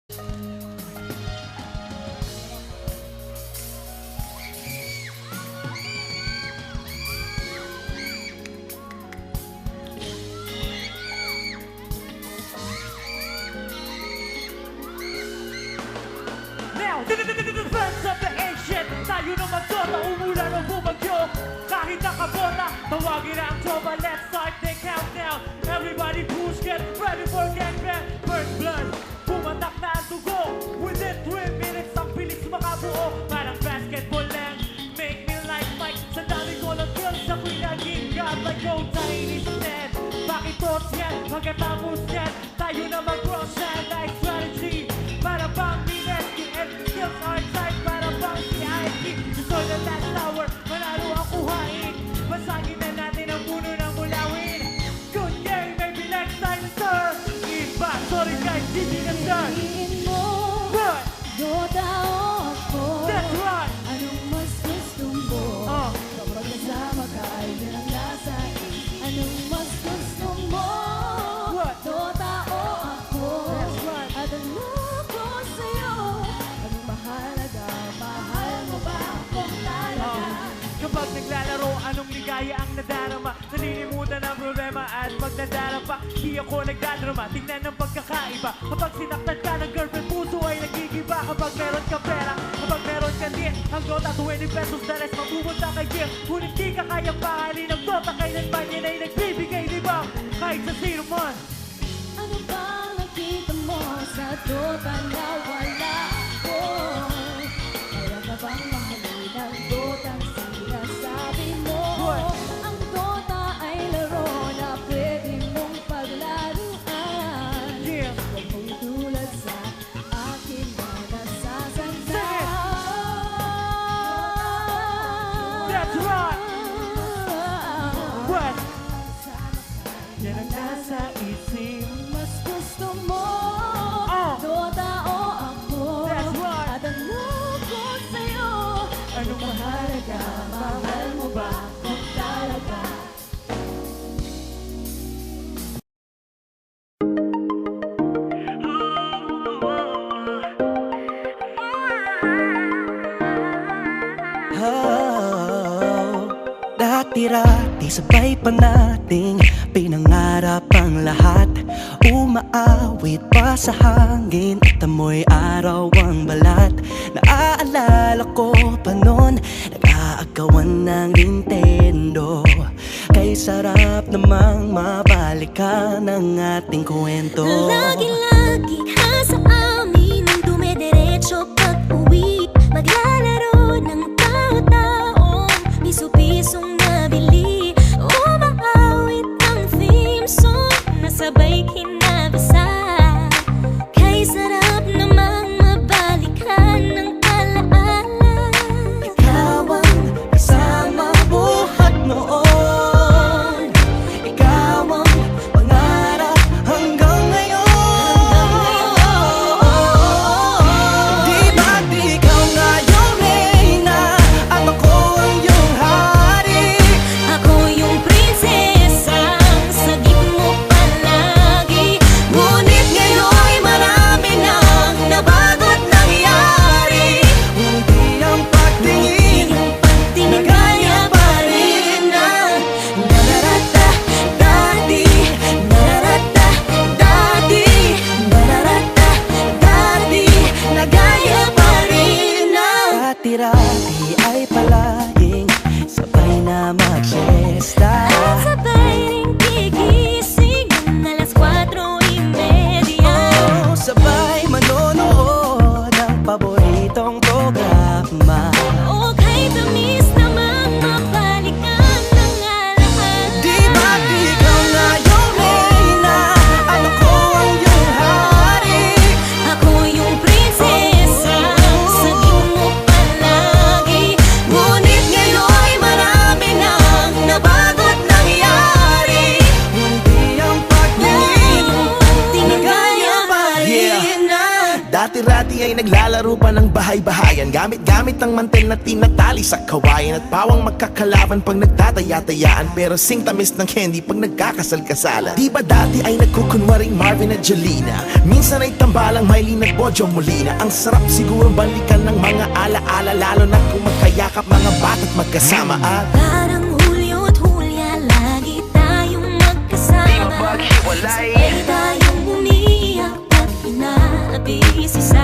Now, defense of the ancient. Tayo naman to, naumulan o bumagyo. Kahit nakabota, tawagin na ang tropa. Let's start the countdown. Everybody push, get ready for gangbang. First blood, pumatak na ang dugo. Within 3 minutes, ang bilis makabuo. Parang basketball lang, make me like Mike. Sa dami ko ng kills, ako'y naging god like go tiny stand. Bakit thoughts yan? Pagkatapos yan, tayo na mag-cross and like strategy. Para bang Mineski and skills are tight. Para bang CIT. Gusto na last hour, manalo ang kuhain. Basagin na natin ang puno ng mulawin. Good game, maybe next time, sir. Iba, sorry guys, hindi na sir. What? Dota o ako. That's right. Anong mas gusto mo? Kapag kasama ka ay yun ang nasa isip. Anong mas gusto mo? What? Dota o ako. That's right. At ano ko sa'yo? Anong mahalaga? Mahal mo ba akong talaga? Kapag naglalaro, anong ligaya ang nadarama? Nalilimutan ang problema at magdadarapa. Di ako nagdadrama, tingnan ang pagkakaiba. Kapag sinaktan ka ng girlfriend, puso ay nagigiba. Kapag meron ka pera, kapag meron ka din, ang Dota 20 pesos na rest mapupunta kay Gil. Ngunit di ka kayang pahalin ng Dota, kailanman yan ay nagbibigay libang. Kahit sa sino man. Ano bang nakita mo sa Dota na wala ako? Kaya ka bang mahalin ang Dota ang sinasabi mo? What? Ang Dota ay laro na pwede mong paglaruan. Yeah. Huwag mong tulad sa akin na nasasanda. That's right. What? Yan ang nasa isip. Mas gusto mo Dota o ako? That's right. At ano ko sa'yo? Anong mahalaga? Mahal mo ba kung talaga? Dati-rati sabay pa nating pinangarap ang lahat. Umaawit pa sa hangin at amoy araw ang balat. Naaalala ko pa noon, nag-aagawan ng Nintendo. Kay sarap namang mabalikan ang ating kwento. Lagi-lagi ka sa amin ang dumediretso pag-uwi. Maglalaro ng tao-taong piso-pisong nabili. Umaawit ang theme song na sabay kinabasa. Kay sarap namang mabalikan ng alaala. Ikaw ang kasama buhat noon. Ikaw ang pangarap hanggang ngayon. dati-rati ay naglalaro pa ng bahay-bahayan, gamit-gamit ang mantel na tinatali sa kawayan, at pawang magkakalaban pag nagtataya-tayaan, pero sing tamis ng candy pag nagkakasal-kasalan. Di ba dati ay nagkukunwaring Marvin at Jolina, minsan ay tambalang Mylene at Bojo Molina. Ang sarap siguro balikan ng mga ala-ala, lalo na kung magkayakap mga bata't magkasama. At Parang Hulyo at Hulya, lagi tayong magkasama. Sabay tayong umiyak at inaabis isa